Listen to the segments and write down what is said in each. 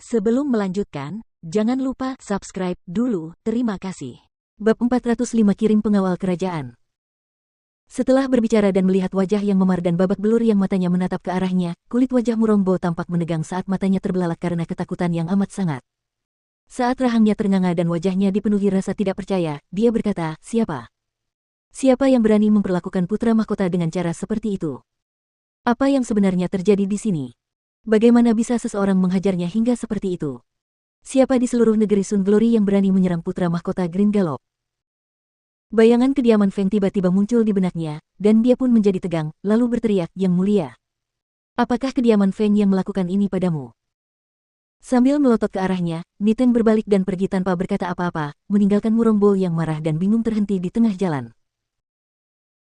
Sebelum melanjutkan, jangan lupa subscribe dulu, terima kasih. Bab 405 Kirim Pengawal Kerajaan. Setelah berbicara dan melihat wajah yang memar dan babak belur yang matanya menatap ke arahnya, kulit wajah Murongbo tampak menegang saat matanya terbelalak karena ketakutan yang amat sangat. Saat rahangnya ternganga dan wajahnya dipenuhi rasa tidak percaya, dia berkata, "Siapa? Siapa yang berani memperlakukan putra mahkota dengan cara seperti itu? Apa yang sebenarnya terjadi di sini? Bagaimana bisa seseorang menghajarnya hingga seperti itu? Siapa di seluruh negeri Sun Glory yang berani menyerang putra mahkota Green Gallop?" Bayangan kediaman Feng tiba-tiba muncul di benaknya, dan dia pun menjadi tegang, lalu berteriak, "Yang mulia, apakah kediaman Feng yang melakukan ini padamu?" Sambil melotot ke arahnya, Niteng berbalik dan pergi tanpa berkata apa-apa, meninggalkan Murongbo yang marah dan bingung terhenti di tengah jalan.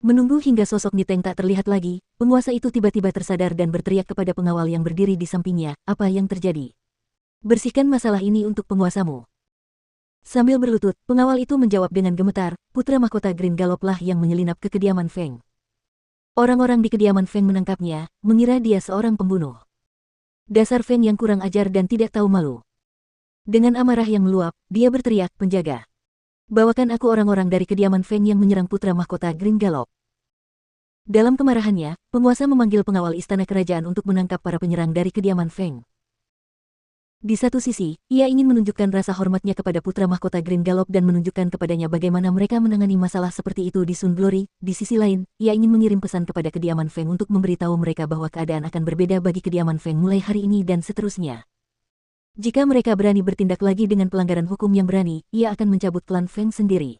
Menunggu hingga sosok Niteng tak terlihat lagi, penguasa itu tiba-tiba tersadar dan berteriak kepada pengawal yang berdiri di sampingnya, "Apa yang terjadi? Bersihkan masalah ini untuk penguasamu." Sambil berlutut, pengawal itu menjawab dengan gemetar, "Putra mahkota Green Gallop lah yang menyelinap ke kediaman Feng. Orang-orang di kediaman Feng menangkapnya, mengira dia seorang pembunuh. Dasar Feng yang kurang ajar dan tidak tahu malu." Dengan amarah yang meluap, dia berteriak, "Penjaga, bawakan aku orang-orang dari kediaman Feng yang menyerang putra mahkota Green Gallop." Dalam kemarahannya, penguasa memanggil pengawal istana kerajaan untuk menangkap para penyerang dari kediaman Feng. Di satu sisi, ia ingin menunjukkan rasa hormatnya kepada putra mahkota Green Gallop dan menunjukkan kepadanya bagaimana mereka menangani masalah seperti itu di Sun Glory. Di sisi lain, ia ingin mengirim pesan kepada kediaman Feng untuk memberitahu mereka bahwa keadaan akan berbeda bagi kediaman Feng mulai hari ini dan seterusnya. Jika mereka berani bertindak lagi dengan pelanggaran hukum yang berani, ia akan mencabut klan Feng sendiri.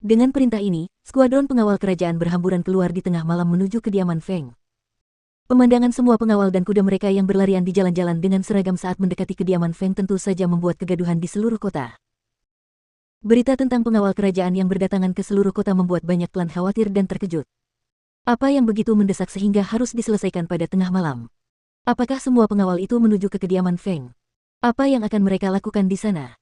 Dengan perintah ini, skuadron pengawal kerajaan berhamburan keluar di tengah malam menuju kediaman Feng. Pemandangan semua pengawal dan kuda mereka yang berlarian di jalan-jalan dengan seragam saat mendekati kediaman Feng tentu saja membuat kegaduhan di seluruh kota. Berita tentang pengawal kerajaan yang berdatangan ke seluruh kota membuat banyak klan khawatir dan terkejut. Apa yang begitu mendesak sehingga harus diselesaikan pada tengah malam? Apakah semua pengawal itu menuju ke kediaman Feng? Apa yang akan mereka lakukan di sana?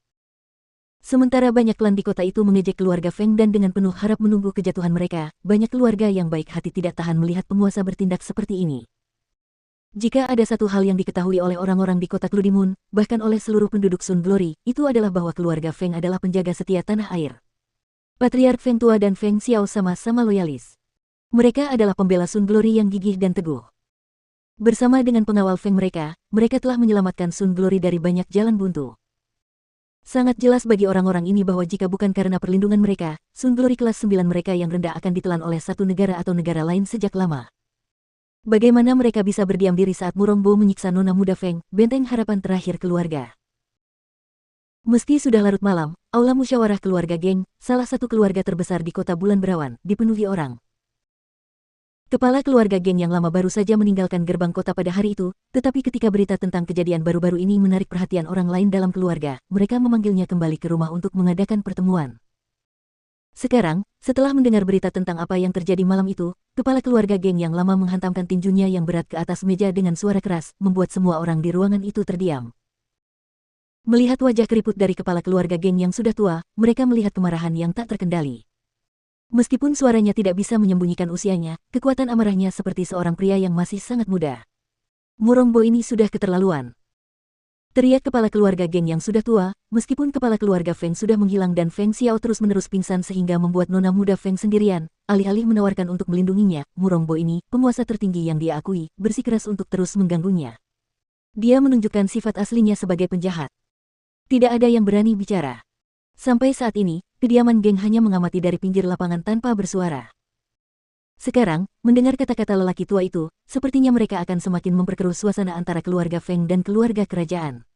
Sementara banyak klan di kota itu mengejek keluarga Feng dan dengan penuh harap menunggu kejatuhan mereka, banyak keluarga yang baik hati tidak tahan melihat penguasa bertindak seperti ini. Jika ada satu hal yang diketahui oleh orang-orang di kota Kludimun, bahkan oleh seluruh penduduk Sun Glory, itu adalah bahwa keluarga Feng adalah penjaga setia tanah air. Patriark Feng Tua dan Feng Xiao sama-sama loyalis. Mereka adalah pembela Sun Glory yang gigih dan teguh. Bersama dengan pengawal Feng mereka telah menyelamatkan Sun Glory dari banyak jalan buntu. Sangat jelas bagi orang-orang ini bahwa jika bukan karena perlindungan mereka, Sun Glory kelas 9 mereka yang rendah akan ditelan oleh satu negara atau negara lain sejak lama. Bagaimana mereka bisa berdiam diri saat Murongbo menyiksa nona muda Feng, benteng harapan terakhir keluarga? Meski sudah larut malam, aula musyawarah keluarga Geng, salah satu keluarga terbesar di kota Bulan Berawan, dipenuhi orang. Kepala keluarga Geng yang lama baru saja meninggalkan gerbang kota pada hari itu, tetapi ketika berita tentang kejadian baru-baru ini menarik perhatian orang lain dalam keluarga, mereka memanggilnya kembali ke rumah untuk mengadakan pertemuan. Sekarang, setelah mendengar berita tentang apa yang terjadi malam itu, kepala keluarga Geng yang lama menghantamkan tinjunya yang berat ke atas meja dengan suara keras, membuat semua orang di ruangan itu terdiam. Melihat wajah keriput dari kepala keluarga Geng yang sudah tua, mereka melihat kemarahan yang tak terkendali. Meskipun suaranya tidak bisa menyembunyikan usianya, kekuatan amarahnya seperti seorang pria yang masih sangat muda. "Murongbo ini sudah keterlaluan," teriak kepala keluarga Geng yang sudah tua, meskipun kepala keluarga Feng sudah menghilang dan Feng Xiao terus-menerus pingsan sehingga membuat nona muda Feng sendirian, alih-alih menawarkan untuk melindunginya, Murongbo ini, penguasa tertinggi yang dia akui, bersikeras untuk terus mengganggunya. Dia menunjukkan sifat aslinya sebagai penjahat. Tidak ada yang berani bicara. Sampai saat ini, kediaman Geng hanya mengamati dari pinggir lapangan tanpa bersuara. Sekarang, mendengar kata-kata lelaki tua itu, sepertinya mereka akan semakin memperkeruh suasana antara keluarga Feng dan keluarga kerajaan.